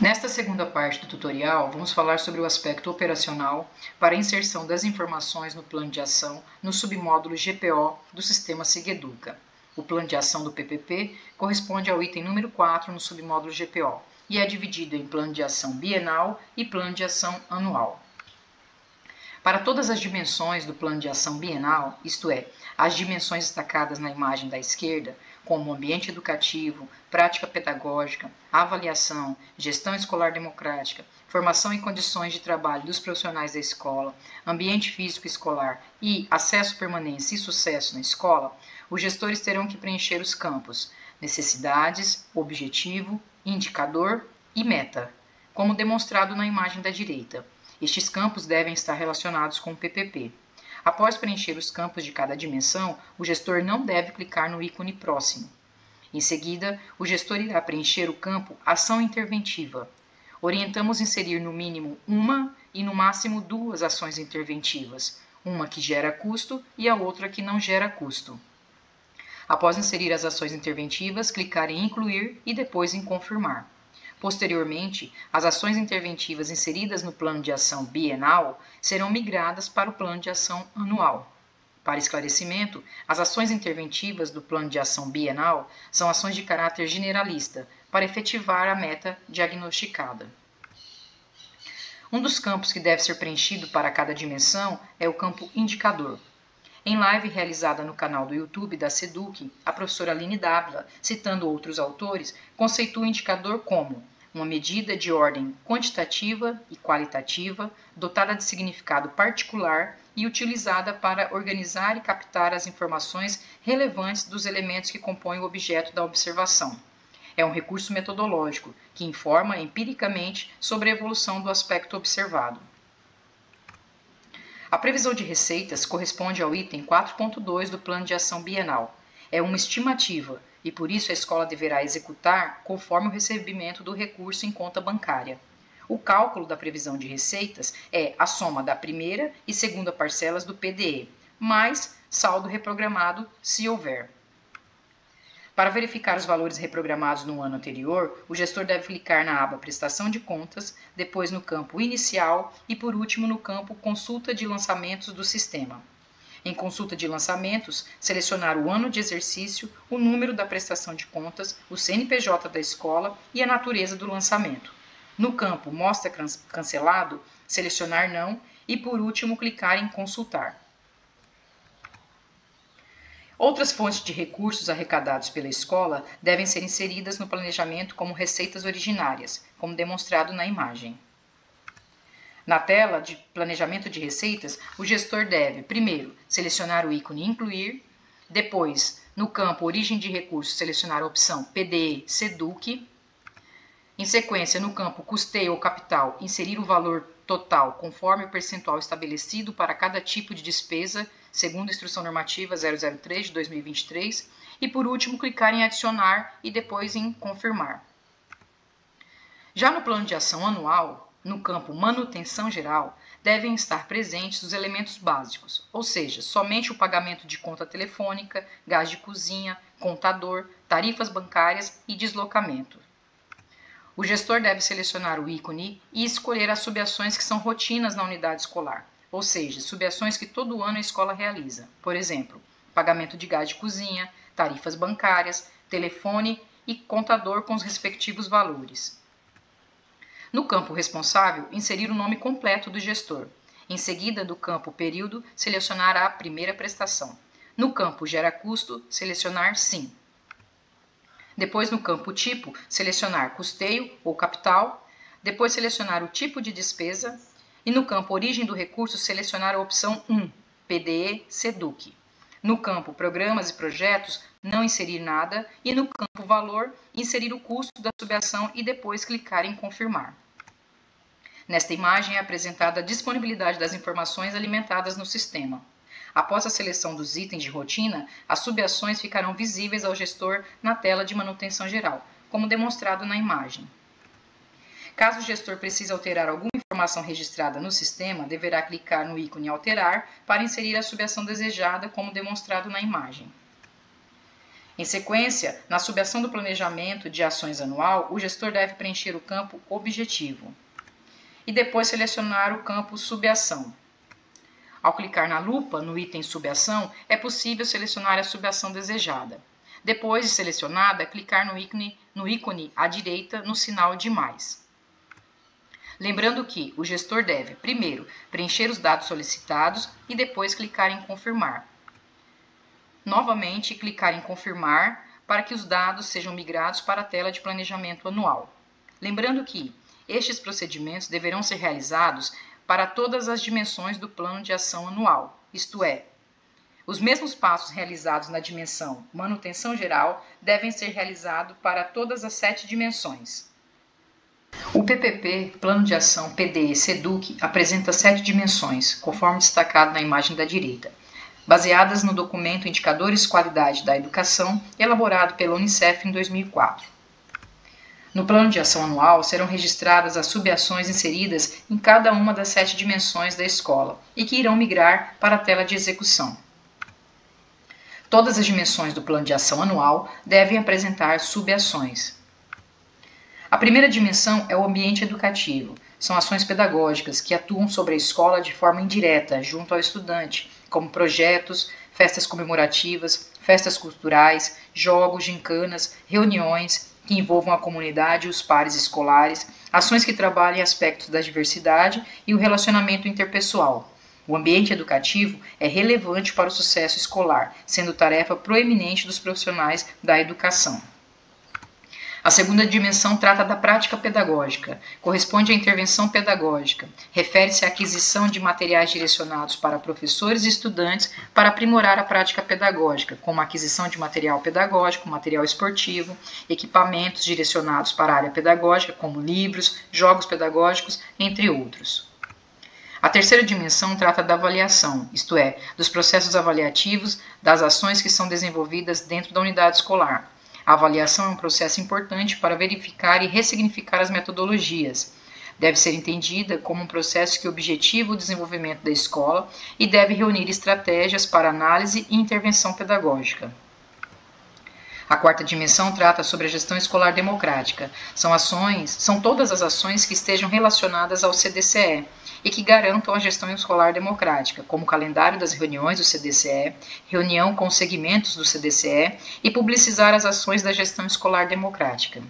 Nesta segunda parte do tutorial, vamos falar sobre o aspecto operacional para a inserção das informações no plano de ação no submódulo GPO do sistema SIGEDUCA. O plano de ação do PPP corresponde ao item número 4 no submódulo GPO e é dividido em plano de ação bienal e plano de ação anual. Para todas as dimensões do plano de ação bienal, isto é, as dimensões destacadas na imagem da esquerda, como ambiente educativo, prática pedagógica, avaliação, gestão escolar democrática, formação e condições de trabalho dos profissionais da escola, ambiente físico escolar e acesso, permanência e sucesso na escola, os gestores terão que preencher os campos necessidades, objetivo, indicador e meta, como demonstrado na imagem da direita. Estes campos devem estar relacionados com o PPP. Após preencher os campos de cada dimensão, o gestor não deve clicar no ícone próximo. Em seguida, o gestor irá preencher o campo Ação Interventiva. Orientamos inserir no mínimo uma e no máximo duas ações interventivas, uma que gera custo e a outra que não gera custo. Após inserir as ações interventivas, clicar em Incluir e depois em Confirmar. Posteriormente, as ações interventivas inseridas no plano de ação bienal serão migradas para o plano de ação anual. Para esclarecimento, as ações interventivas do plano de ação bienal são ações de caráter generalista para efetivar a meta diagnosticada. Um dos campos que deve ser preenchido para cada dimensão é o campo Indicador. Em live realizada no canal do YouTube da SEDUC, a professora Aline Dávila, citando outros autores, conceitua o indicador como uma medida de ordem quantitativa e qualitativa, dotada de significado particular e utilizada para organizar e captar as informações relevantes dos elementos que compõem o objeto da observação. É um recurso metodológico que informa empiricamente sobre a evolução do aspecto observado. A previsão de receitas corresponde ao item 4.2 do Plano de Ação Bienal. É uma estimativa e, por isso, a escola deverá executar conforme o recebimento do recurso em conta bancária. O cálculo da previsão de receitas é a soma da primeira e segunda parcelas do PDE, mais saldo reprogramado, se houver. Para verificar os valores reprogramados no ano anterior, o gestor deve clicar na aba Prestação de Contas, depois no campo Inicial e, por último, no campo Consulta de Lançamentos do Sistema. Em Consulta de Lançamentos, selecionar o ano de exercício, o número da prestação de contas, o CNPJ da escola e a natureza do lançamento. No campo Mostra Cancelado, selecionar Não e, por último, clicar em Consultar. Outras fontes de recursos arrecadados pela escola devem ser inseridas no planejamento como receitas originárias, como demonstrado na imagem. Na tela de planejamento de receitas, o gestor deve, primeiro, selecionar o ícone Incluir, depois, no campo Origem de Recursos, selecionar a opção PDE SEDUC, em sequência, no campo Custeio ou Capital, inserir o valor total conforme o percentual estabelecido para cada tipo de despesa, segundo a Instrução Normativa 003 de 2023, e por último clicar em Adicionar e depois em Confirmar. Já no plano de ação anual, no campo Manutenção Geral, devem estar presentes os elementos básicos, ou seja, somente o pagamento de conta telefônica, gás de cozinha, contador, tarifas bancárias e deslocamento. O gestor deve selecionar o ícone e escolher as subações que são rotinas na unidade escolar, ou seja, subações que todo ano a escola realiza. Por exemplo, pagamento de gás de cozinha, tarifas bancárias, telefone e contador com os respectivos valores. No campo Responsável, inserir o nome completo do gestor. Em seguida, do campo Período, selecionar a primeira prestação. No campo Gera Custo, selecionar Sim. Depois, no campo Tipo, selecionar Custeio ou Capital. Depois, selecionar o tipo de despesa. E no campo Origem do Recurso, selecionar a opção 1, PDE SEDUC. No campo Programas e Projetos, não inserir nada. E no campo Valor, inserir o custo da subação e depois clicar em Confirmar. Nesta imagem é apresentada a disponibilidade das informações alimentadas no sistema. Após a seleção dos itens de rotina, as subações ficarão visíveis ao gestor na tela de manutenção geral, como demonstrado na imagem. Caso o gestor precise alterar alguma informação registrada no sistema, deverá clicar no ícone Alterar para inserir a subação desejada, como demonstrado na imagem. Em sequência, na subação do planejamento de ações anual, o gestor deve preencher o campo Objetivo e depois selecionar o campo Subação. Ao clicar na lupa no item Subação, é possível selecionar a subação desejada. Depois de selecionada, clicar no ícone à direita no sinal de mais. Lembrando que o gestor deve, primeiro, preencher os dados solicitados e depois clicar em confirmar. Novamente, clicar em confirmar para que os dados sejam migrados para a tela de planejamento anual. Lembrando que estes procedimentos deverão ser realizados para todas as dimensões do plano de ação anual, isto é, os mesmos passos realizados na dimensão manutenção geral devem ser realizados para todas as 7 dimensões. O PPP, Plano de Ação PDE-SEDUC, apresenta 7 dimensões, conforme destacado na imagem da direita, baseadas no documento Indicadores Qualidade da Educação, elaborado pela Unicef em 2004. No Plano de Ação Anual serão registradas as subações inseridas em cada uma das 7 dimensões da escola e que irão migrar para a tela de execução. Todas as dimensões do Plano de Ação Anual devem apresentar subações. A primeira dimensão é o ambiente educativo. São ações pedagógicas que atuam sobre a escola de forma indireta, junto ao estudante, como projetos, festas comemorativas, festas culturais, jogos, gincanas, reuniões que envolvam a comunidade e os pares escolares, ações que trabalhem aspectos da diversidade e o relacionamento interpessoal. O ambiente educativo é relevante para o sucesso escolar, sendo tarefa proeminente dos profissionais da educação. A segunda dimensão trata da prática pedagógica, corresponde à intervenção pedagógica, refere-se à aquisição de materiais direcionados para professores e estudantes para aprimorar a prática pedagógica, como a aquisição de material pedagógico, material esportivo, equipamentos direcionados para a área pedagógica, como livros, jogos pedagógicos, entre outros. A terceira dimensão trata da avaliação, isto é, dos processos avaliativos das ações que são desenvolvidas dentro da unidade escolar. A avaliação é um processo importante para verificar e ressignificar as metodologias. Deve ser entendida como um processo que objetiva o desenvolvimento da escola e deve reunir estratégias para análise e intervenção pedagógica. A quarta dimensão trata sobre a gestão escolar democrática. São todas as ações que estejam relacionadas ao CDCE e que garantam a gestão escolar democrática, como o calendário das reuniões do CDCE, reunião com os segmentos do CDCE e publicizar as ações da gestão escolar democrática.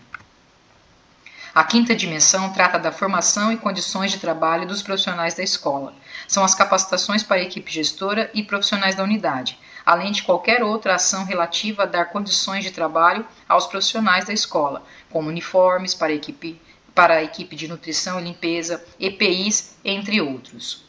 A quinta dimensão trata da formação e condições de trabalho dos profissionais da escola. São as capacitações para a equipe gestora e profissionais da unidade, além de qualquer outra ação relativa a dar condições de trabalho aos profissionais da escola, como uniformes para a equipe de nutrição e limpeza, EPIs, entre outros.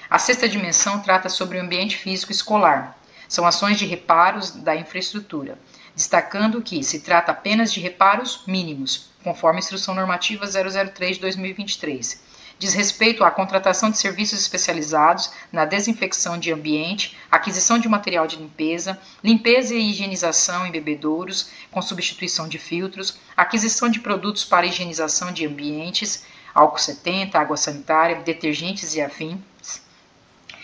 A sexta dimensão trata sobre o ambiente físico escolar. São ações de reparos da infraestrutura, destacando que se trata apenas de reparos mínimos, conforme a Instrução Normativa 003 de 2023. Diz respeito à contratação de serviços especializados na desinfecção de ambiente, aquisição de material de limpeza, limpeza e higienização em bebedouros, com substituição de filtros, aquisição de produtos para higienização de ambientes, álcool 70, água sanitária, detergentes e afins,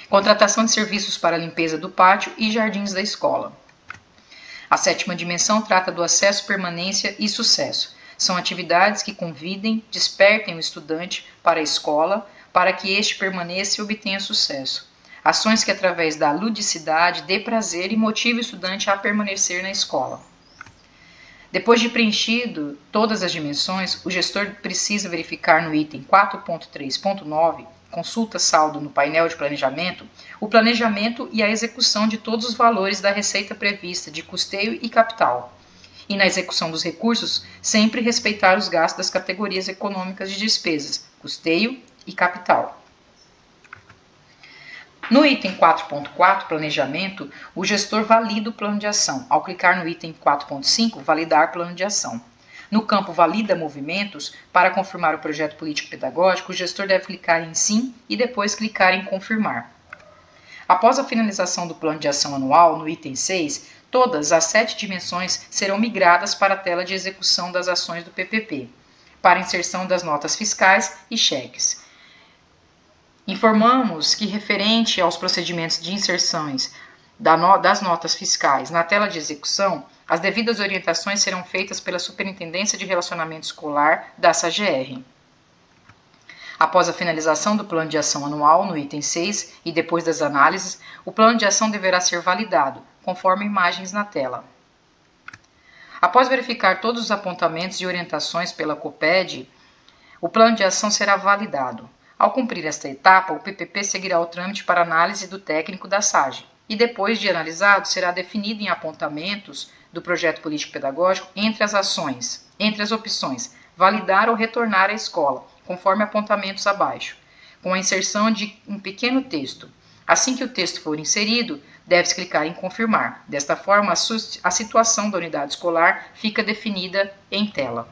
contratação de serviços para a limpeza do pátio e jardins da escola. A sétima dimensão trata do acesso, permanência e sucesso. São atividades que convidem, despertem o estudante para a escola, para que este permaneça e obtenha sucesso. Ações que, através da ludicidade, dê prazer e motive o estudante a permanecer na escola. Depois de preenchido todas as dimensões, o gestor precisa verificar no item 4.3.9, consulta saldo no painel de planejamento, o planejamento e a execução de todos os valores da receita prevista de custeio e capital. E na execução dos recursos, sempre respeitar os gastos das categorias econômicas de despesas, custeio e capital. No item 4.4, planejamento, o gestor valida o plano de ação. Ao clicar no item 4.5, validar plano de ação. No campo valida movimentos, para confirmar o projeto político-pedagógico, o gestor deve clicar em sim e depois clicar em confirmar. Após a finalização do plano de ação anual, no item 6, todas as 7 dimensões serão migradas para a tela de execução das ações do PPP, para inserção das notas fiscais e cheques. Informamos que, referente aos procedimentos de inserções das notas fiscais na tela de execução, as devidas orientações serão feitas pela Superintendência de Relacionamento Escolar da SAGR. Após a finalização do plano de ação anual, no item 6, e depois das análises, o plano de ação deverá ser validado, conforme imagens na tela. Após verificar todos os apontamentos e orientações pela COPED, o plano de ação será validado. Ao cumprir esta etapa, o PPP seguirá o trâmite para análise do técnico da SAGE e, depois de analisado, será definido em apontamentos do projeto político-pedagógico entre as opções validar ou retornar à escola, conforme apontamentos abaixo, com a inserção de um pequeno texto. Assim que o texto for inserido, deve-se clicar em confirmar. Desta forma, a situação da unidade escolar fica definida em tela.